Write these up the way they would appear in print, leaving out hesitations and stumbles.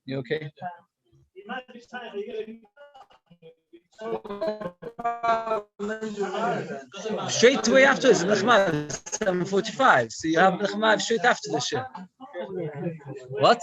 You okay? Straight away afterwards, 7:45. So you have Nechmav straight after the shiur. What?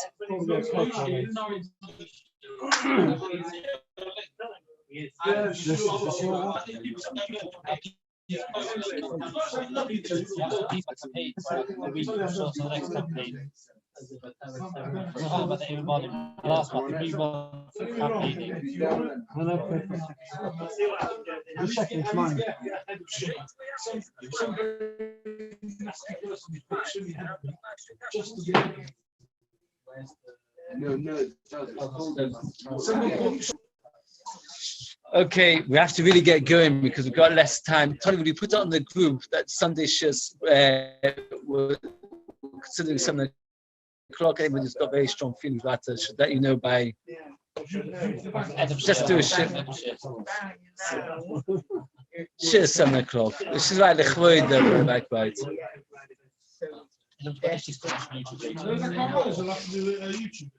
Okay, we have to really get going because we've got less time. Tony, will you put it on the group that Sunday shiurs we're considering 7 o'clock? Everybody's got very strong feelings about it. Should let you know by just do a shiur. Shiur 7 o'clock. This is right, the chvoid that we're back by it.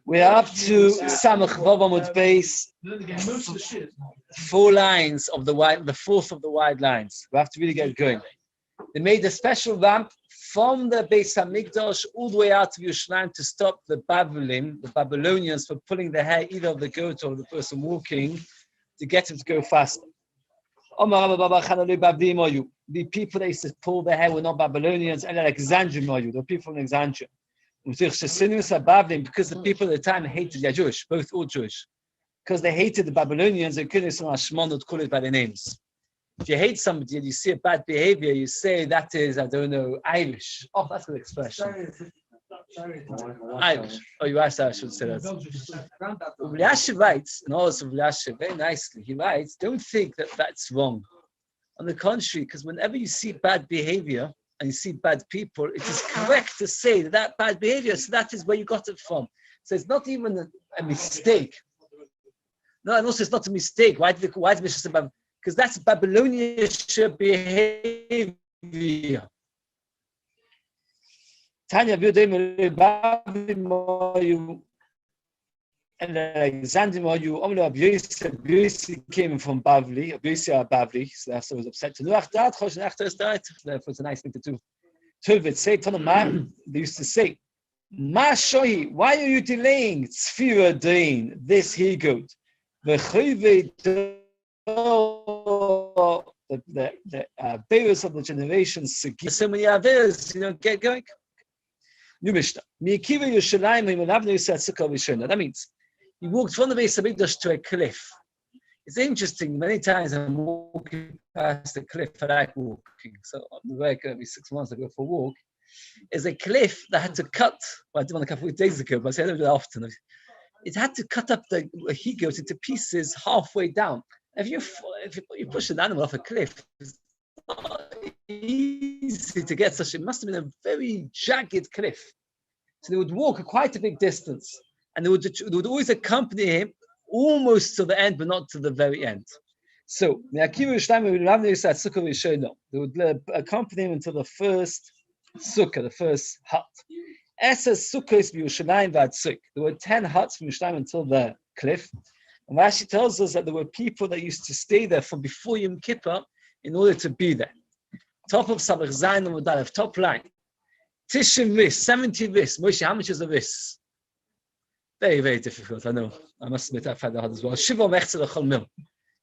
We are up to Samach Vav Amud Beis, 4 lines of the wide, the fourth of the wide lines. We have to really get going. They made a special ramp from the Beis Hamikdash all the way out to Yerushalayim to stop the Babelim, the Babylonians, for pulling the hair either of the goat or the person walking to get him to go faster. The people that used to pull their hair were not Babylonians, and Alexandrian Moyu, the people from Alexandria. Because the people at the time hated the Jewish, both all Jewish. Because they hated the Babylonians, they couldn't call it by their names. If you hate somebody and you see a bad behavior, you say that is, I don't know, Irish. Oh, that's a good expression. Irish. Oh, you asked I should say that. Uvliashiv writes, and also Uvliashiv, very nicely, he writes, don't think that that's wrong. On the contrary, because whenever you see bad behavior and you see bad people, it is correct to say that that bad behavior, so that is where you got it from. So it's not even a mistake. No, and also it's not a mistake. Why did Mishnah say Babylon? Because that's Babylonian behavior. Tanya and Alexander Beis came from Bavli, Bavli, so that's what was upset to therefore it's a nice thing to do. Tulvit say they used to say, Ma shohi, why are you delaying Tzfira Dain, this he goat? The bearers of the generations, so many others, get going. New Mishnah. That means he walked from the Beis Hamikdash to a cliff. It's interesting. Many times I'm walking past a cliff. I like walking. So on the way, every 6 months I go for a walk. Is a cliff that had to cut. Well, I did one a couple of days ago, but I don't do it often. It had to cut up the he-goat into pieces halfway down. If you push an animal off a cliff, it's not easy to get such. It must have been a very jagged cliff. So they would walk quite a big distance, and they would always accompany him almost to the end, but not to the very end. So they would accompany him until the first sukkah, the first hut. There were 10 huts from Yerushalayim until the cliff. And Rashi tells us that there were people that used to stay there from before Yom Kippur in order to be there. Top of Sabach Zayin and Mudalev, top line. Tishim vis, 70 vis. Moshe, how much is a vis? Very, very difficult, I know. I must admit I've had that hard as well. Shiva mechzer l'chol mil.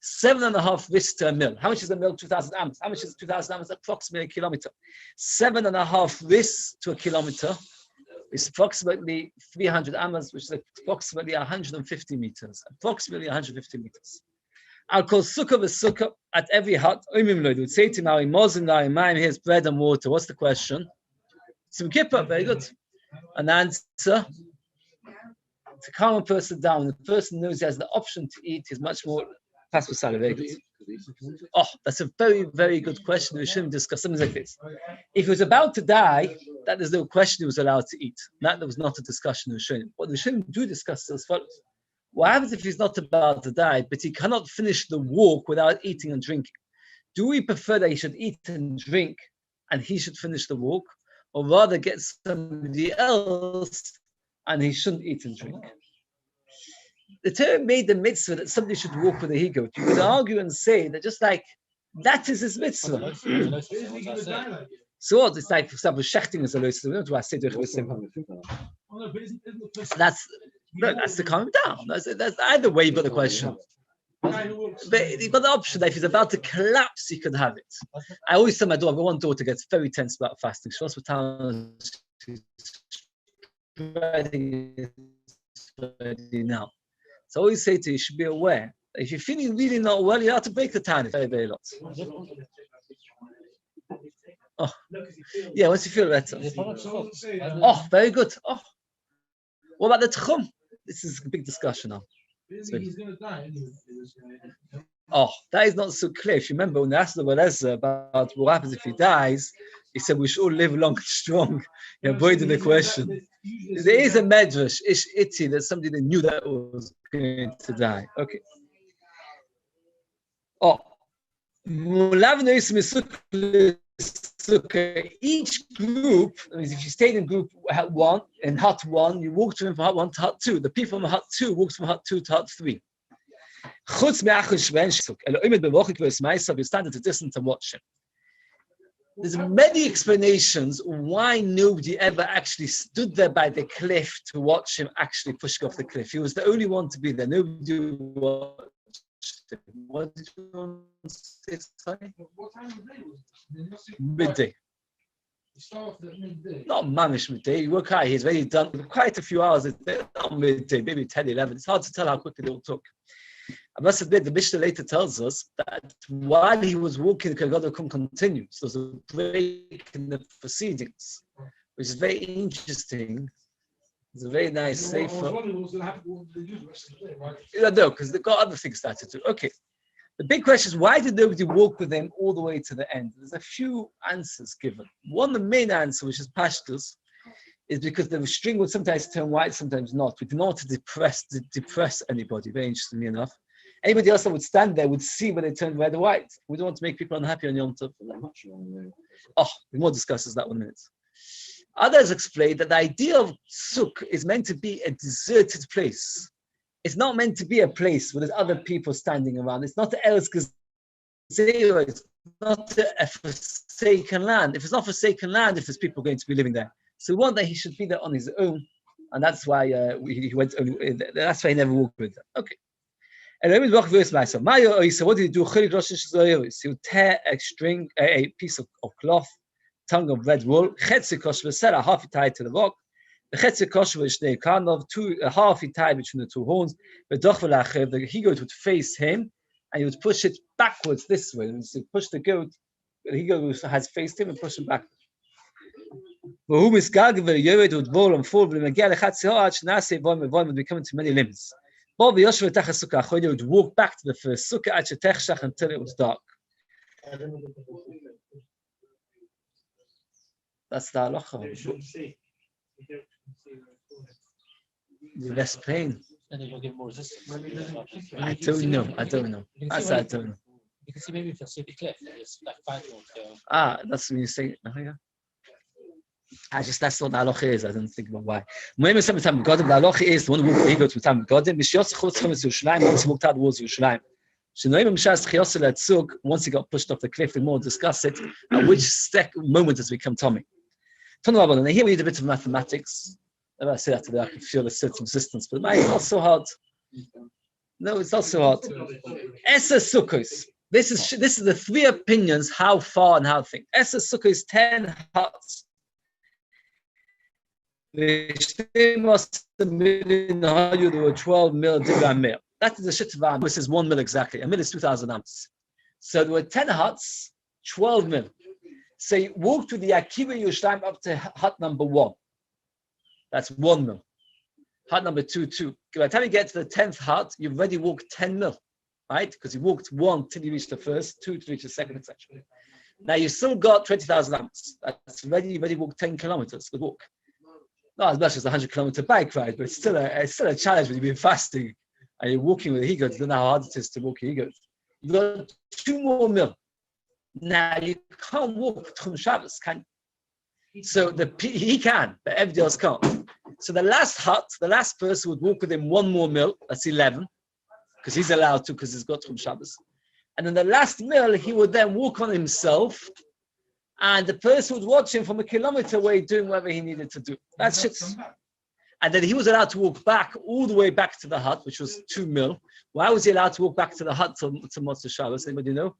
7.5 vis to a mil. How much is a mil? 2,000 ams. How much is 2,000 ams? Approximately a kilometer. 7.5 vis to a kilometer is approximately 300 ams, which is approximately 150 meters. Approximately 150 meters. I'll call sukkah v'sukkah at every hut. They would say to him, here's bread and water. What's the question? Some kippah, very good. An answer. To calm a person down, the person knows he has the option to eat, is much more fast. Very good. Oh, that's a very, very good question. We shouldn't discuss something like this. If he was about to die, that there's no question he was allowed to eat. That was not a discussion we shouldn't. What we shouldn't do discuss is as follows. What happens if he's not about to die, but he cannot finish the walk without eating and drinking? Do we prefer that he should eat and drink and he should finish the walk, or rather get somebody else and he shouldn't eat and drink? the Torah made the mitzvah that somebody should walk with a he-goat. You could argue and say that just like that is his mitzvah. So what? It's like, for example, shechting is a lois. We don't do I say that's the calming down. That's either way you've got the question. But you've got the option that if he's about to collapse, he could have it. I always tell my daughter, one daughter gets very tense about fasting. She wants to tell she's ready now. So I always say to you, you should be aware that if you're feeling really not well, you have to break the time very, very lot. Oh, yeah, once you feel better. Oh, very good. Oh, what about the tchum? This is a big discussion now. He's going to die anyway. Oh, that is not so clear. If you remember when they asked the Beleza about what happens if he dies, he said we should all live long and strong. He avoided the question. There is a medrash, ish iti, that somebody that knew that was going to die. Okay. Oh, each group, that means if you stayed in group one, in hut one, you walked from hut one to hut two. The people from hut two walked from hut two to hut three. You stand at a distance and watch him. There's many explanations why nobody ever actually stood there by the cliff to watch him actually pushing off the cliff. He was the only one to be there. Nobody watched him. What did you want to say? Sorry? What time of day was it? Midday. It starts at midday. Not manish midday. You work out, he's already done quite a few hours. Not midday, maybe 10, 11. It's hard to tell how quickly it all took. I must admit, the Mishnah later tells us that while he was walking, the Kagada couldn't continue. So there's a break in the proceedings, which is very interesting. It's a very nice safe. I was wondering what was going to happen to the rest of the day, right? No, because they've got other things started to do. Okay. The big question is, why did nobody walk with him all the way to the end? There's a few answers given. One, the main answer, which is pashtus, is because the string would sometimes turn white, sometimes not. We do not want to depress anybody, very interestingly enough. Anybody else that would stand there would see when they turn red or white. We don't want to make people unhappy on Yom Tov. Oh, we more discusses that 1 minute. Others explain that the idea of suk is meant to be a deserted place. It's not meant to be a place where there's other people standing around. It's not the Eretz Gezerah. It's not a forsaken land. If it's not forsaken land, if there's people going to be living there. So we want that he should be there on his own. And that's why he went. That's why he never walked with them. Okay. And let me walk verse myself. So what did he do? He would tear a string, a piece of cloth, tongue of red wool, half he tied to the rock, half he tied between the two horns, the he-goat would face him, and he would push it backwards this way. And so push the goat, the he-goat has faced him and push him back. Would fall, would become into many limbs. He would walk back to the first sukkah until it was dark. That's the halacha. Less pain. And then you'll give more resistance. I don't know. I don't know. You That's I don't know. You can see maybe if you'll see the cliff, it's like 5 minutes. That's when you say. Oh, yeah. That's what the halacha is. I don't think about why. When some time God, the halacha is the one who will go to time God. Once he walked out towards Yerushalayim. Once he got pushed off the cliff, we more discuss it. At which moment does it become Tommy? And here we need a bit of mathematics. I say that today, I can feel a certain resistance, but it's not so hard. No, it's not so hard. Esa Sukkos. This is the 3 opinions, how far and how thick. Esa Sukkos, 10 huts. There were 12 mil digram mil. That is the shit of this is 1 mil exactly. A mil is 2,000 amps. So there were 10 huts, 12 mil. So you walk to the Akiva Yerushalayim up to hut number 1. That's 1 mil. Hut number 2, 2. By the time you get to the 10th hut, you've already walked 10 mil, right? Because you walked 1 till you reach the first, 2 to reach the second, etc. Now you still got 20,000 amps. That's already walked 10 kilometers. Good walk. Not as much as a 100-kilometer bike ride, but it's still a challenge when you've been fasting and you're walking with a he-goat. You don't know how hard it is to walk a he-goat. You've got 2 more mil. Now you can't walk Tchum Shabbos, can you? So he can, but everybody else can't. So the last hut, the last person would walk with him one more mil, that's 11, because he's allowed to, because he's got Chum Shabbos. And then the last mil, he would then walk on himself, and the person would watch him from a kilometer away doing whatever he needed to do. That's it. And then he was allowed to walk back, all the way back to the hut, which was 2 mil. Why was he allowed to walk back to the hut to Motzei Shabbos? Anybody know?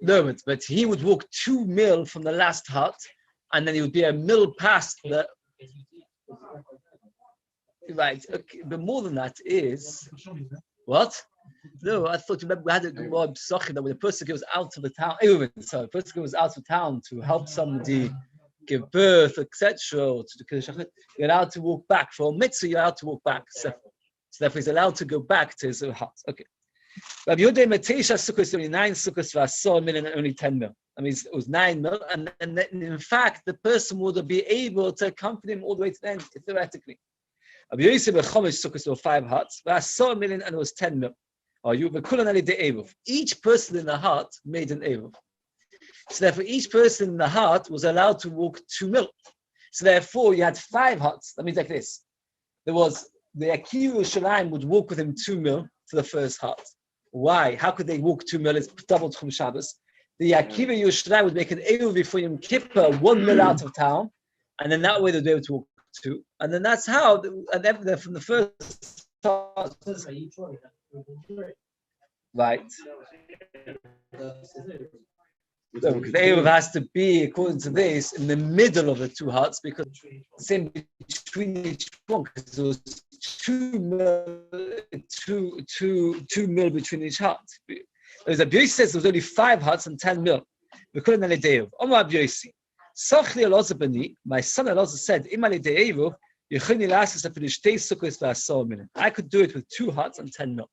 No, but he would walk 2 mil from the last hut, and then he would be a mil past the... Right, okay, but more than that is... What? No, I thought, remember, we had a Gemara Pesachim that when a person goes out of the town, so a person goes out of town to help somebody give birth, etc., or to you're allowed to walk back. For a mitzvah, you're allowed to walk back. So therefore, he's allowed to go back to his hut. Okay. Rabbi Yehuda Matesha sukkos only 9 sukkos for a million and only 10 mil. I mean, it was 9 mil, and in fact, the person would be able to accompany him all the way to the end, theoretically. Rabbi Yosef Bechomish sukkos were 5 huts, for a million, and it was 10 mil. Each person in the hut made an eruv. So therefore, each person in the hut was allowed to walk 2 mil. So therefore, you had 5 huts. That means like this. There was the Akiva Shalim would walk with him 2 mil to the first hut. Why? How could they walk 2 mil? It's double Chum Shabbos. The Akiva Yerushalayim would make an eruv before Yom Kippur, 1 mil out of town, and then that way they'd be able to walk 2. And then that's how, and then from the first hut. Right. So the eruv has to be, according to this, in the middle of the 2 huts, because it's in between each one, because there was 2 mil between each hut. As Beis says, there was only 5 huts and 10 mil. We couldn't have the eruv. Omar Beis, Sachli Elazar bani, my son Elazar said, Imali de eruv, Yechini lasses after the shtei sukkos v'asor million. I could do it with 2 huts and 10 mil.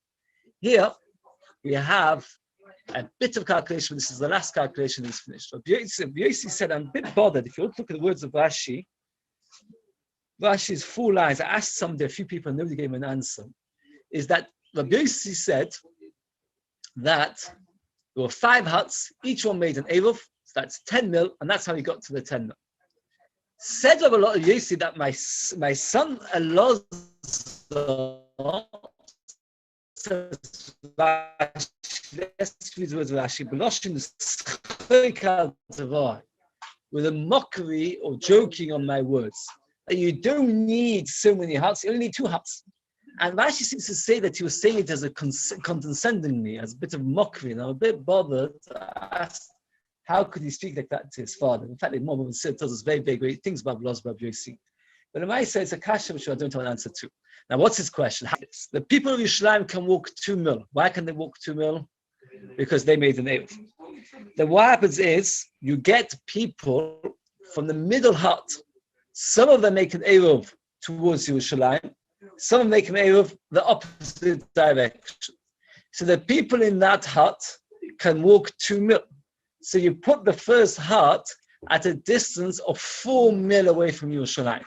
Here we have a bit of calculation. This is the last calculation is finished. Beis said, I'm a bit bothered. If you look at the words of Rashi, Rashi's 4 lines. I asked somebody, a few people, and nobody gave me an answer. Is that Beis said that there were 5 huts, each one made an eruv, so that's 10 mil, and that's how he got to the 10 mil. Said Rabbi Yossi that my son Elazar says with a mockery or joking on my words. That you don't need so many huts, you only need 2 huts. And Rashi seems to say that he was saying it as a condescendingly, as a bit of mockery, and I'm a bit bothered to ask, how could he speak like that to his father? In fact, the Mom tells us very, very great things about Rabbi Yossi. But in my say it's a kasha which I don't have an answer to. Now, what's his question? The people of Yerushalayim can walk 2 mil. Why can they walk 2 mil? Because they made an eruv. Then what happens is you get people from the middle hut. Some of them make an eruv towards Yerushalayim. Some of them make an eruv the opposite direction. So the people in that hut can walk 2 mil. So you put the first hut at a distance of 4 mil away from Yerushalayim.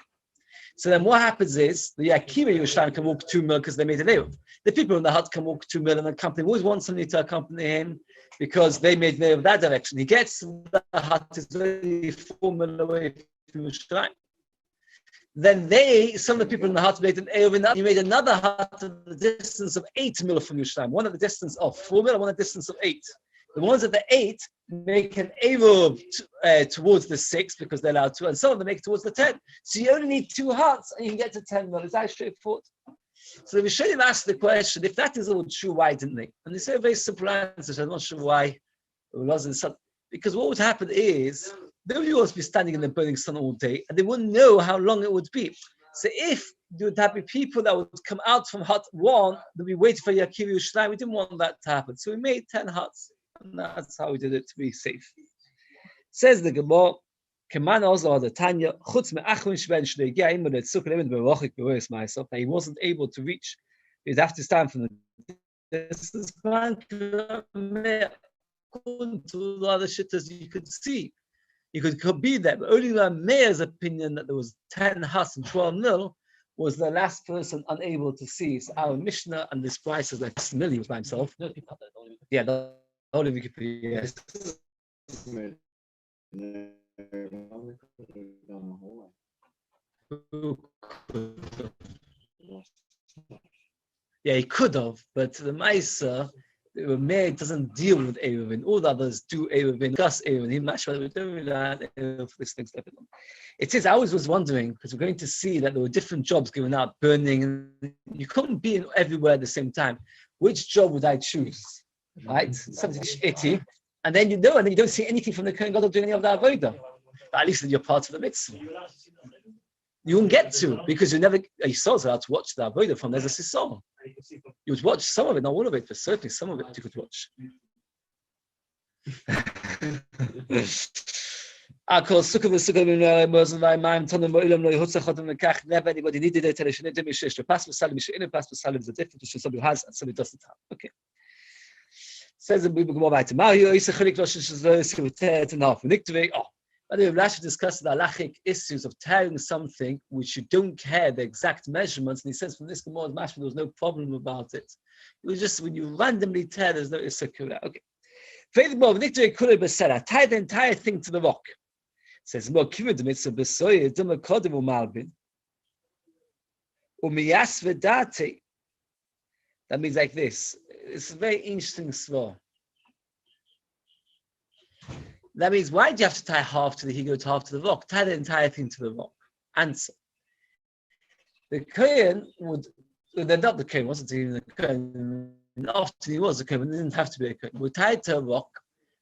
So then what happens is the Akiva Yerushalayim can walk 2 mil because they made an eruv. The people in the hut can walk 2 mil, and the company always wants somebody to accompany him because they made an eruv that direction. He gets to the hut, is only 4 mil away from Yerushalayim. Then some of the people in the hut made an eruv, he made another hut at the distance of 8 mil from Yerushalayim. One at the distance of 4 mil, one at the distance of 8. The ones at the 8 make an eruv towards the 6 because they're allowed to, and some of them make it towards the 10. So you only need 2 huts and you can get to 10 mil. It's actually straightforward. So we should have asked the question, if that is all true, why didn't they? And they say a very simple answer. I'm not sure why it wasn't. Because what would happen is, nobody wants to be standing in the burning sun all day, and they wouldn't know how long it would be. So if there would have people that would come out from hut 1, they'd be waiting for Akiva Yerushalayim. We didn't want that to happen. So we made 10 huts. And that's how we did it to be safe. Says the Gemara, Keman also the Tanya, Chutz me'achrin shven shlegia imod etzuk levin berochik berois myself. Now he wasn't able to reach. He'd have to stand from the distance. According to the other shittas you could see, you could be there. But only the mayor's opinion that there was 10 huts and 12 mil was the last person unable to see. So our Mishnah and this price is like familiar by himself. Yeah. Only we could be, yes. Yeah, he could have, but the Maisa, the Meir doesn't deal with Eruvin. All the others do Eruvin, discuss Eruvin. He much rather do that for this thing. It is, I always was wondering, because we're going to see that there were different jobs given out, burning, and you couldn't be in everywhere at the same time. Which job would I choose? Right? Something shitty. And then you know, and then you don't see anything from the Kohen Gadol doing any of the Avodah. But at least you're part of the mitzvah. You won't get to, because you never, you saw allowed to watch the Avodah from, there's a Sisor. You would watch some of it, not all of it, but certainly some of it you could watch. Never anybody needed it. Pass Masalim is a different issue. Somebody who has and somebody doesn't have. Okay. Says the Bible go back to Mario. By the way, Rashi discussed the halachic issues of tearing something which you don't care the exact measurements, and he says from this Gemara's mashma there was no problem about it. It was just when you randomly tear, there's no issue. Okay. Tie the entire thing to the rock. It says that means like this. It's a very interesting svara. That means, why do you have to tie half to the higot, half to the rock? Tie the entire thing to the rock. Answer. The Kohen would, they're not the Kohen, wasn't even the Kohen. Often he was a Kohen, but it didn't have to be a Kohen. Would tie it to a rock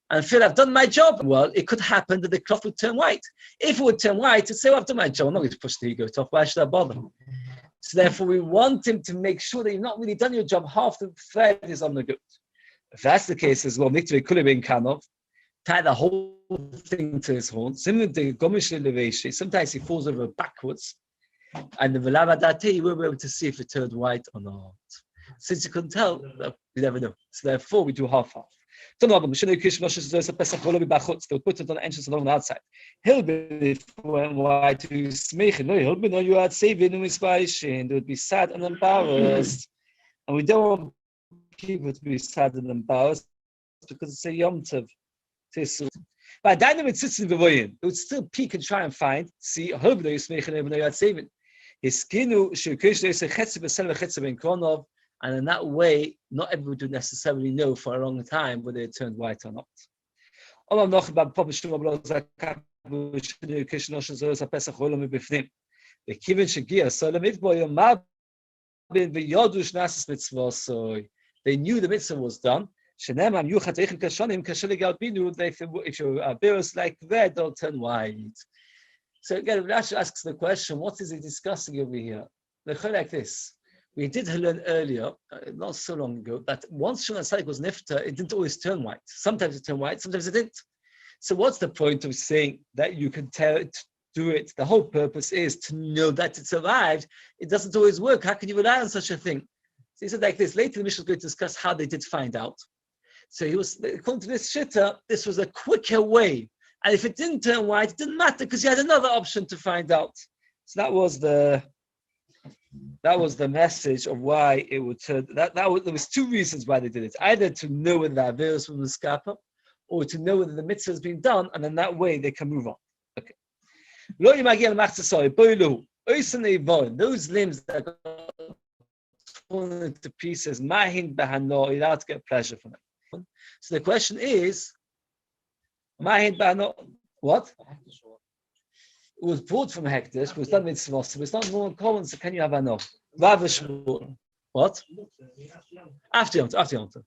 and feel, I've done my job. Well, it could happen that the cloth would turn white. If it would turn white, it'd say, well, I've done my job. I'm not going to push the higot off. Why should I bother? So therefore, we want him to make sure that you've not really done your job. Half the thread is on the goat. If that's the case as well, Nikhtve could have been Kanov. Tie the whole thing to his horn. Sometimes he falls over backwards, and the Velavadate, you won't be able to see if it turned white or not. Since you couldn't tell, you never know. So therefore, we do half-half. They'll put it on the entrance along the outside. He'll be white to smich. No, he'll be no, you are saving him. They would be sad and embarrassed, and we don't want people to be sad and embarrassed because it's a Yom Tov. But dynamic system it would still peek and try and find. See, his skin, and in that way, not everybody would necessarily know for a long time whether it turned white or not. They knew the mitzvah was done. If your beers like red, they'll turn white. So again, Rashi asks the question, what is he discussing over here? Like this. We did learn earlier, not so long ago, that once Shulchan Aruch was nifta, it didn't always turn white. Sometimes it turned white, sometimes it didn't. So what's the point of saying that you can tell it, do it? The whole purpose is to know that it survived. It doesn't always work. How can you rely on such a thing? So he said like this. Later the Mishnah is going to discuss how they did find out. So he was, according to this shitta, this was a quicker way. And if it didn't turn white, it didn't matter because you had another option to find out. So that was the message of why it would turn. There was two reasons why they did it: either to know whether the averus from the skapa, or to know whether the mitzvah has been done, and in that way they can move on. Okay. Those limbs that got torn into pieces, mahin bahano, you're allowed to get pleasure from them. So the question is, mahin bahano, what? It was brought from Hektish, it was done with Svos, it's not more common, so can you have enough? What? After Yom Tov.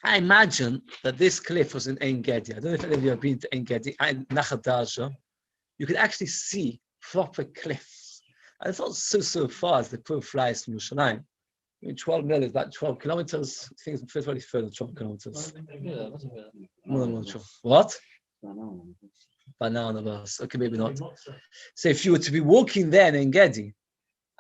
I imagine that this cliff was in Ein Gedi. I don't know if any of you have been to Ein Gedi, in Nachal Darja. You could actually see proper cliffs. And it's not so far as the crow flies from Yerushalayim. 12 mil is about 12 kilometers. I think it's probably further than 12 kilometers. More than 12. What? Banana bus. Okay, maybe not. So if you were to be walking there in Gedi,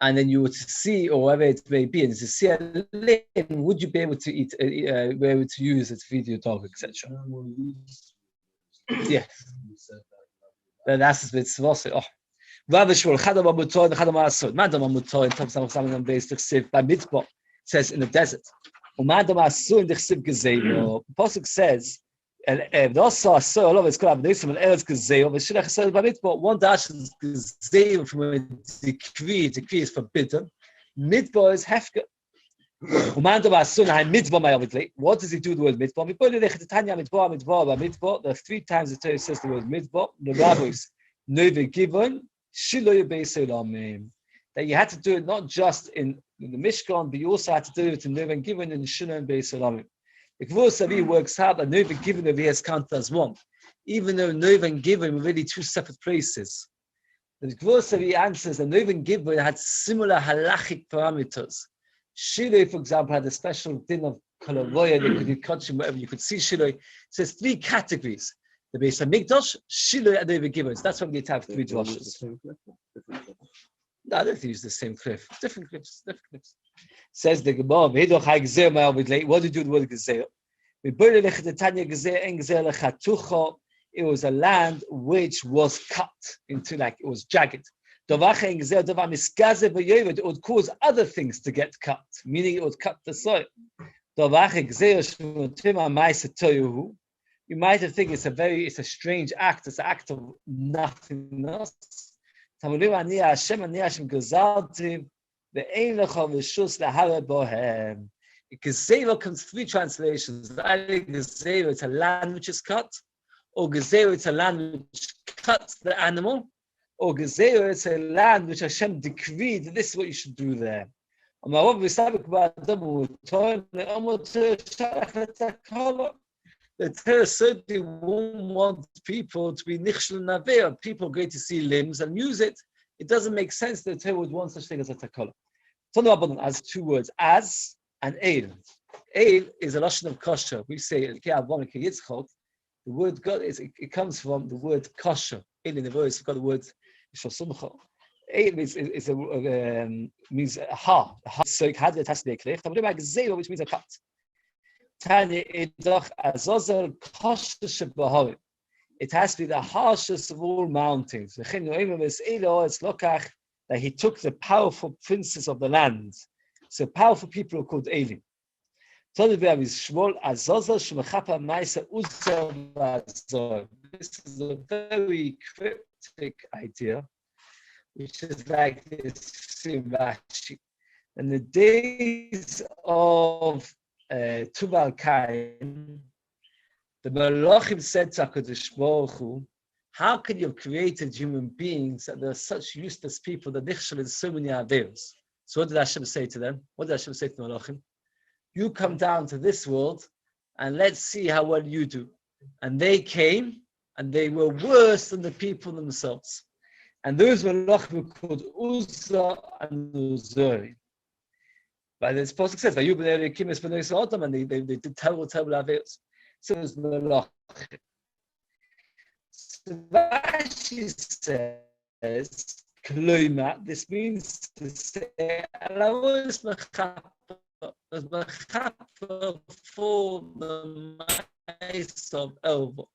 and then you were to see, or whatever it may be, and to see a lane, would you be able to eat, be able to use it to feed your dog, etc.? Yes. Then that's a bit svose. Oh. Says in the desert. The Pasuk says, also I saw a lot of it's called Abdesim and Eretz Gezeil, but Shilach said about it, but one dash is Gezeil from a decree is forbidden. Midbar is Hefka. What does he do with the word midbar? There are 3 times the Torah says the word midbar. The rabbis, that you had to do it not just in the Mishkan, but you also had to do it in Neve Givon and Shiur and Beis Olamim. The Gvur Savi works out that Neve Givon over here is counted as one, even though Neve and Givon were really 2 separate places. The Gvur Savi answers that Neve and Givon had similar halachic parameters. Shiur, for example, had a special din of kolavoya that could catch him wherever you could see Shiur. It says 3 categories: the Beis Hamikdash, Shiur, and Neve Givon. So that's why we need to have 3 drushes. No, I don't think it's the same cliff. Different cliffs. Says the Gemara, what do you do with the word Gezeil? It was a land which was cut into, like, it was jagged. It would cause other things to get cut, meaning it would cut the soil. You might have think it's a strange act. It's an act of nothingness. Gezeil comes 3 translations. Either Gezeil, it's a land which is cut, or Gezeil, it's a land which cuts the animal, or Gezeil, it's a land which Hashem decreed that this is what you should do there. The Torah certainly won't want people to be nichshel naveir. People going to see limbs and use it. It doesn't make sense that the Torah would want such thing as a takala. Tanu has 2 words, as and eil. Eil is a lashon of kosher. We say the word God is it comes from the word kosher. Eil in the verse we've got the word shosumcha. Eil means ha. So it has to be a klech. I'm talking about gezeil, which means a cut. It has to be the harshest of all mountains. That he took the powerful princes of the land. So powerful people are called Elim. This is a very cryptic idea, which is like this in Rashi. In the days of Tubal Cain, the Malachim said to HaKadosh Baruch Hu, how can you have created human beings that they're such useless people that nichshel in so many averos? So what did Hashem say to them? What did Hashem say to the Malachim? You come down to this world and let's see how well you do. And they came and they were worse than the people themselves. And those Malachim were called Uzzah and Uzuri. But the Apostle says, and they did terrible averos. So it was Malachim. So Rashi says, Kloima, this means to say, was mechaper for the mice of Elva. At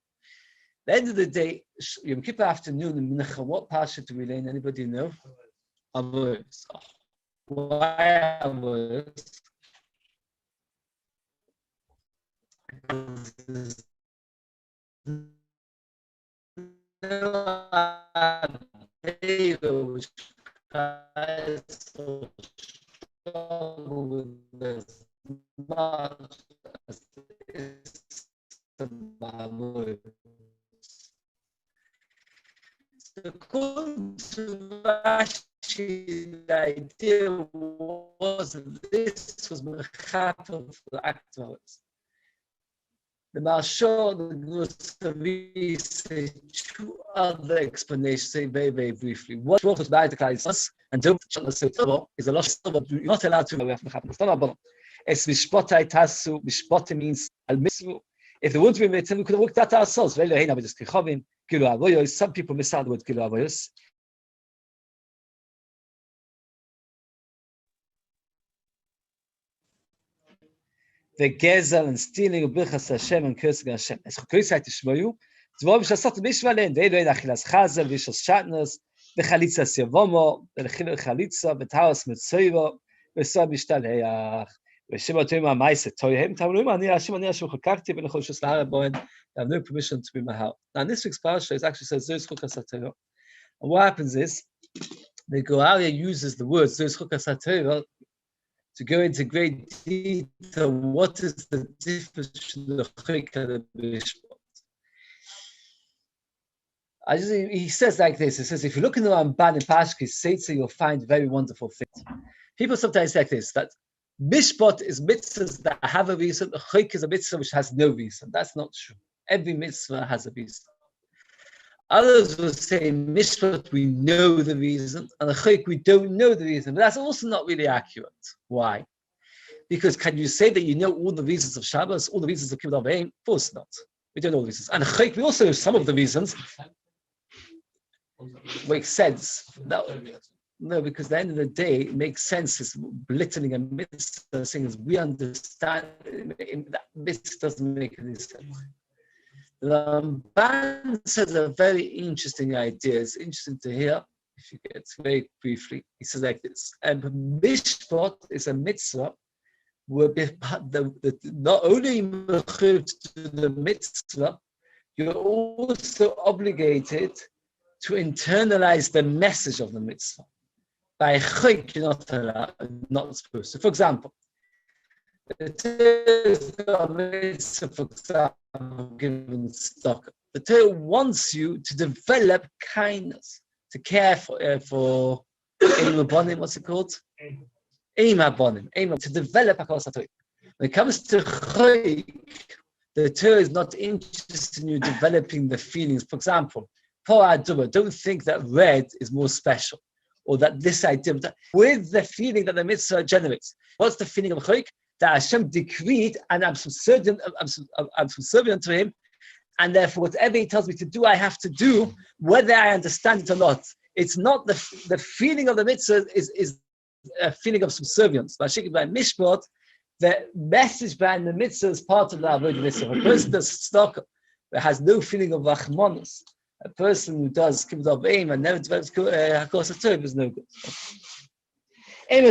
the end of the day, Yom Kippur afternoon in Mincha, what parsha do we learn? Anybody know? Avos. Why Avos? Which with this much as according to Rashi, the idea was that this was mechaper for the actors. The Marshal, the Gustavi say 2 other explanations, say very, very briefly. What was by the Kaiser and don't is a lost of you're not allowed to away from the Es mishpotai tasu, mishpotai means al misru. If the word we made, we could have worked that ourselves. Some people miss out the word kilu avoyos. The gezel and stealing of birchas Hashem and cursing Hashem. Es chokoisai tishmoyu. Zvom shasot mishvalen. They learn achilas chazel, vishos shatnus, v'chalitzas yavomo, v'chalitza, v'taos mitzvah, v'so mishtalheach. They have no permission to be mahal. Now, in this week's parasha, it actually says Zeus Chukas HaTorah. And what happens is, the Goralia uses the words Zeus Chukas HaTorah to go into great detail. What is the difference between the Chok and the Mishpat? He says like this. He says, if you look in the Ramban in Pashkis Seitzer, you'll find very wonderful things. People sometimes say like this, that Mishpat is mitzvahs that have a reason, a Chok is a mitzvah which has no reason. That's not true. Every mitzvah has a reason. Others will say Mishpat, we know the reason, and a Chok, we don't know the reason. But that's also not really accurate. Why? Because can you say that you know all the reasons of Shabbos, all the reasons of Kibbutz Avim? Of course not. We don't know all the reasons. And a Chok, we also know some of the reasons. Makes sense. No, because at the end of the day, it makes sense. It's belittling a mitzvah, saying as we understand that mitzvah doesn't make any sense. The Ramban says a very interesting idea. It's interesting to hear, if you get very briefly. He says like this, Mishpat is a mitzvah where not only to the mitzvah, you're also obligated to internalize the message of the mitzvah. By chok, you're not supposed to. For example, the Torah wants you to develop kindness, to care for what's it called? To develop a Torah. When it comes to chok, the Torah is not interested in you developing the feelings. For example, don't think that red is more special, or that this idea, with the feeling that the mitzvah generates. What's the feeling of chok? That Hashem decreed, and I'm subservient to Him, and therefore whatever He tells me to do, I have to do, whether I understand it or not. It's not the feeling of the mitzvah is a feeling of subservience. By Mishpat, the message behind the mitzvah is part of the avodah mitzvah. A person does stock that has no feeling of rachmanus, a person who does kibbutz avim and never develops hakos Torah is no good. So we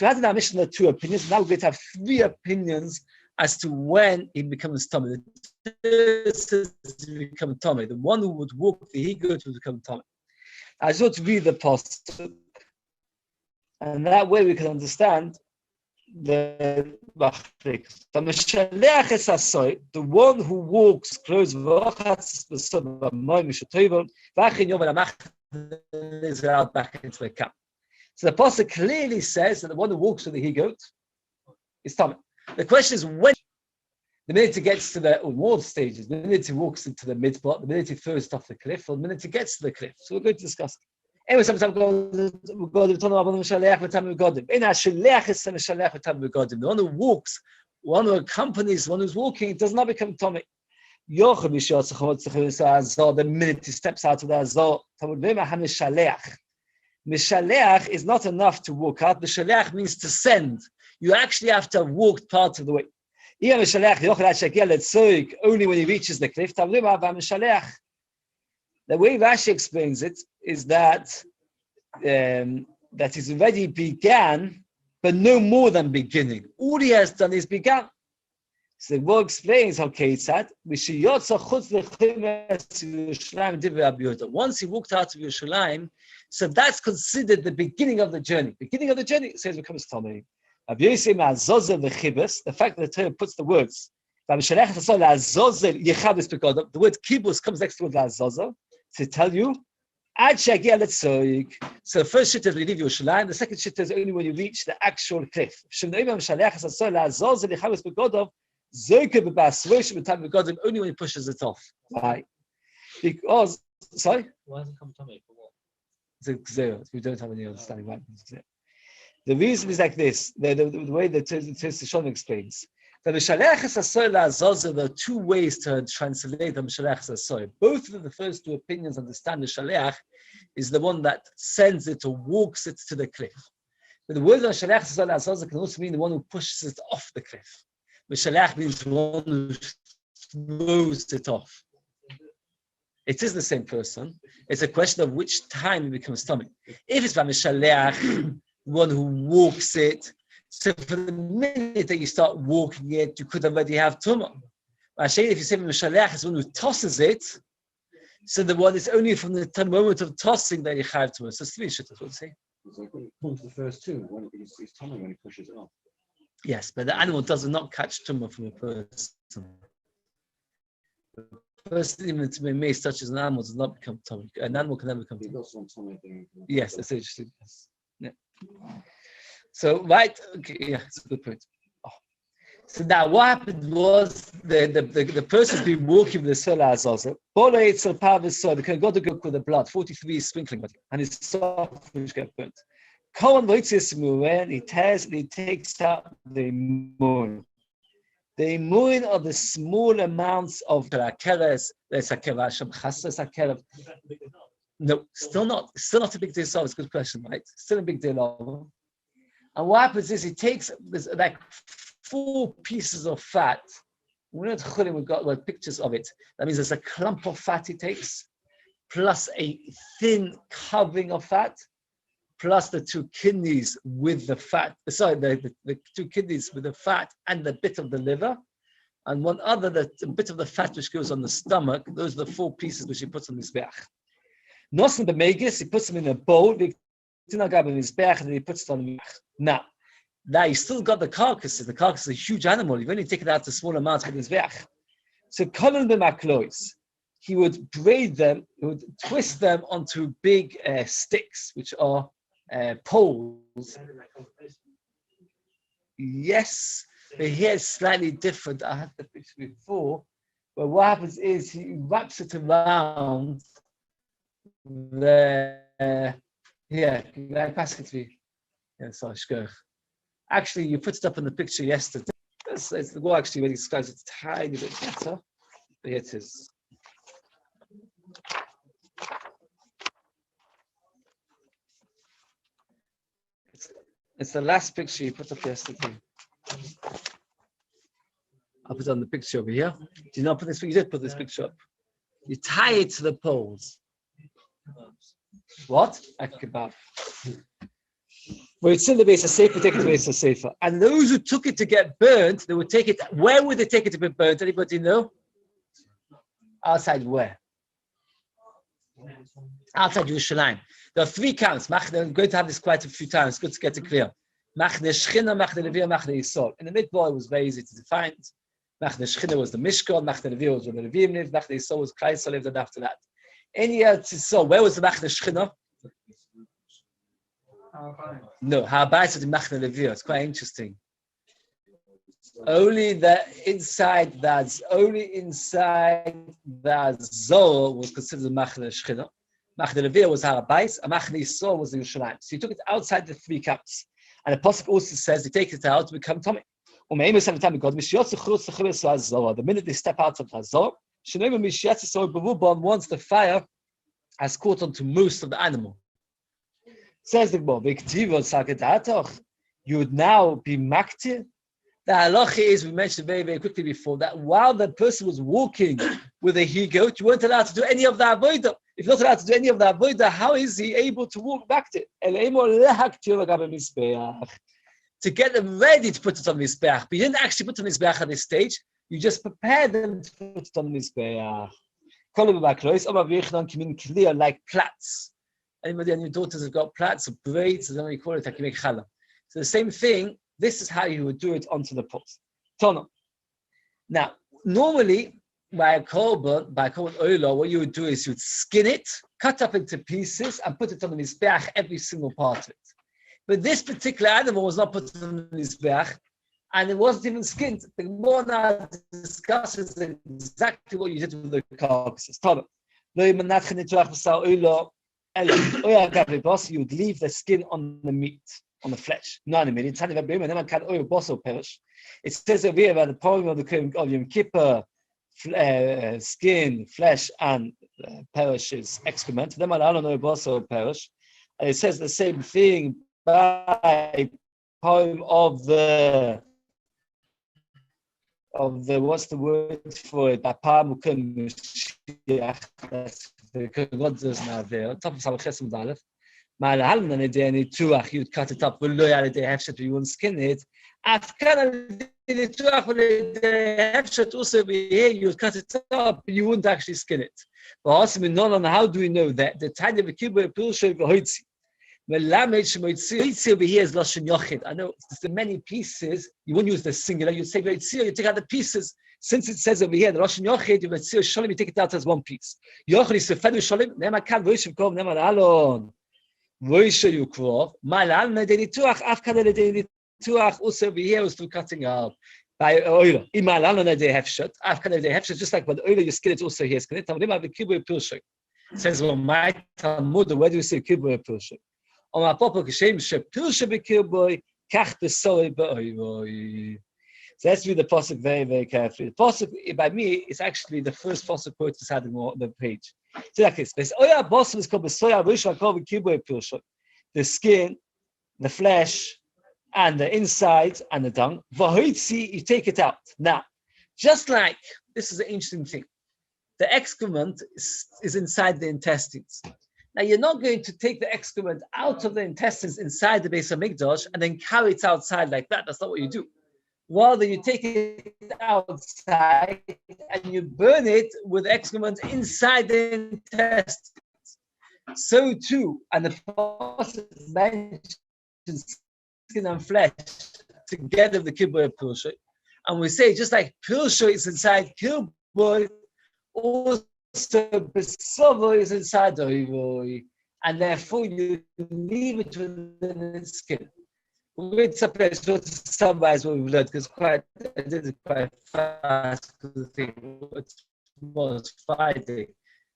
had in our mission two opinions. Now we're going to have three opinions as to when he becomes tummy. The one who would walk the he-goat would become tummy. I just want to read the pasuk, and that way we can understand the one who walks close is out back into the camp. So the pasuk clearly says that the one who walks with the he-goat is tummy. The question is when. The minute he gets to the more stages, the minute he walks into the midpot, the minute he throws it off the cliff, or the minute he gets to the cliff. So we're going to discuss it. Anyway, sometimes we're going to the one who walks, one who accompanies, one who's walking, does not become tummy. The minute he steps out of the azor, Mishaleach is not enough to walk out. Mishaleach means to send. You actually have to have walked part of the way. Only when he reaches the cliff. The way Rashi explains it is that that he's already began, but no more than beginning. All he has done is began. So the word explains how Ketzad. Once he walked out of Yerushalayim, so that's considered the beginning of the journey. Beginning of the journey, it says it becomes Tomei. The fact that the Torah puts the words, the word kibbutz comes next to the word la'azozel to tell you, so the first shit is we leave Yerushalayim, the second shit is only when you reach the actual cliff. Only when he pushes it off. Why? Because, sorry? Why does it come to me? For what? It's a zero. We don't have any understanding why. The reason is like this, the way the Shon explains. The Mishalech HaSasoi, there are two ways to translate the Mishalech HaSasoi. Both of the first two opinions understand the Shalech is the one that sends it or walks it to the cliff. But the word Mishalech HaSasoi can also mean the one who pushes it off the cliff. Mishalech means the one who throws it off. It is the same person. It's a question of which time it becomes tummy. If it's by Mishalech, one who walks it, So for the minute that you start walking it, you could already have tumah. If you say Mishaleach is one who tosses it, so the one is only from the moment of tossing that you have tumah. So three shittas, what do you say? So according to the first two, when he's tummy when he pushes it off. Yes, but the animal does not catch tumah from a person. The person, even to be made such as an animal, does not become tumah. An animal can never become He tumah. got some tummy thing. Yes, that's interesting. Yes. Yeah. So, right, okay, yeah, it's a good point. Oh. So now what happened was the person's been walking with the Sola Azazel. Bola Eitzel Pavis Sola, the Kohen Gadol with the blood, 43 sprinkling, and his soft which get burnt. Kohen Voitzis Muren, he tears and he takes out the moon. The moon are the small amounts of Kerakeres, there's a Kerasham Chasas, a Kerav. No, still not a big deal. So it's a good question, right? Still a big deal. And what happens is he takes this, like 4 pieces of fat. We've got pictures of it. That means there's a clump of fat he takes, plus a thin covering of fat, plus the 2 kidneys with the fat. Sorry, the 2 kidneys with the fat and the bit of the liver, and one other, the bit of the fat which goes on the stomach. Those are the 4 pieces which he puts on his back. Nosen the Megis, he puts them in a bowl. And he puts it on the now you still got the carcasses. The carcass is a huge animal. You've only taken out the small amounts with his veach. So Colin the Maklois, he would braid them, he would twist them onto big sticks, which are poles. Yes, but here it's slightly different. I had the picture before, but what happens is he wraps it around the actually, you put it up in the picture yesterday. It's the war actually really describes it a tiny bit better. But here it is. It's the last picture you put up yesterday. I'll put on the picture over here. Do you not put this? You did put this picture up. You tie it to the poles. What? A kebab. Where it's in the base of safer, take it to the base of safer. And those who took it to get burnt, they would take it. Where would they take it to be burnt? Anybody know? Outside where? Outside Yerushalayim. There are 3 camps. I'm going to have this quite a few times. It's good to get it clear. Machne Shchina, Machne Levia, Machne Yisroel. In the midbar, it was very easy to define. Machne Shchina was the Mishkan, Machne Levia was where the Levim lived, Machne Yisroel was Kleisel lived, and after that. So where was the Machne Shchina? No, Ha'abayis was the Machne Levia. It's quite interesting. Only inside the Zohar was considered Machne Shchina. Machne Levia was Ha'abayis, and Machne Yisroel was the Yerushalayim. So he took it outside the 3 camps. And the Pasuk also says they take it out to become Tomei. The minute they step out of Hazor, once the fire has caught onto most of the animal. Says the Gemara, you would now be maktir. The halacha is, we mentioned very, very quickly before, that while the person was walking with a he-goat, you weren't allowed to do any of the avodah. If you're not allowed to do any of the avodah, how is he able to walk back to to get them ready to put it on the mizbeach? But you didn't actually put it on the mizbeach at this stage. You just prepared them to put it on the mizbeach. Clear like plats. Anybody and your daughters have got plats or braids, so then we call it hakimik challah. So the same thing. This is how you would do it onto the post. Tono. Now, normally, by a korban oila, what you would do is you would skin it, cut up into pieces, and put it on the mizbeach, every single part of it. But this particular animal was not put on the mizbeach, and it wasn't even skinned. The Gemara now discusses exactly what you did with the carcasses. Tono. You would leave the skin on the meat. On the flesh. No, a minute. It says over here about the problem of the Yom Kippur, skin, flesh, and perishes excrement. Then I don't know also perish. And it says the same thing by poem of the what's the word for it? By Pamukim Mashiach. That's the God does now there. Top of Salachesem Dalef. You'd cut it up, you wouldn't skin it. Also over here, you'd cut it up, you wouldn't actually skin it. But also, how do we know that? The time of the kibbutz pilshoy v'hoitzi. Over here is lashon yochid. I know there's many pieces. You wouldn't use the singular. You say you take out the pieces. Since it says over here the lashon yochid, you shalom, you take it out as one piece. Yochid is sefedu shalom. Nema kan v'yishuv kov nema alon. V'yishuv yukrov. Malal medei nituach af kadei medei nituach. Also over here was through cutting up. By oil, imalal medei hefshet. Af kadei medei hefshet. Just like by the oil you skin it, also here skin it. Tamadim have the kibbutz pilshoy. It says well, my Talmud. Where do you say kibbutz pilshoy? So that's through the pasuk very, very carefully. The pasuk by me is actually the first pasuk quote inside the page. So like this: the skin, the flesh, and the inside and the dung. You take it out. Now, just like this is an interesting thing. The excrement is inside the intestines. Now, you're not going to take the excrement out of the intestines inside the Beis Hamikdash and then carry it outside like that. That's not what you do. Rather, you take it outside and you burn it with excrement inside the intestines. So too, and the Prophet mentions skin and flesh together with the kibbutz pilshoy. And we say, just like pilshoy is inside kibbutz, also Besova is inside the oivoi, and therefore you leave it within its skin. It's a place to summarize what we've learned because I did it quite fast because the thing was Friday.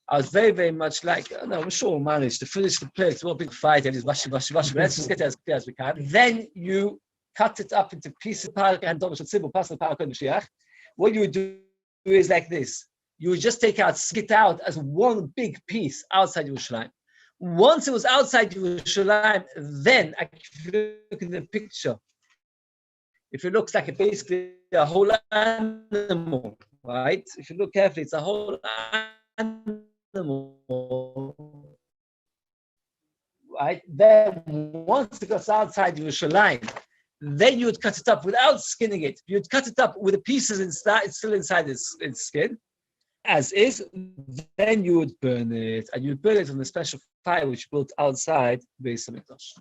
I was very, very much like, I'm sure we'll manage to finish the plate. One big fight, and it's washi. Let's just get it as clear as we can. Then you cut it up into pieces. What you would do is like this. You would just spit out as one big piece outside Yerushalayim. Once it was outside Yerushalayim, then if you look at the picture, if it looks like basically a whole animal, right? If you look carefully, it's a whole animal, right? Then once it goes outside Yerushalayim, then you would cut it up without skinning it. You'd cut it up with the pieces inside, it's still inside its skin. As is, then you would burn it, and you would burn it on a special fire which built outside Beis Hamikdash.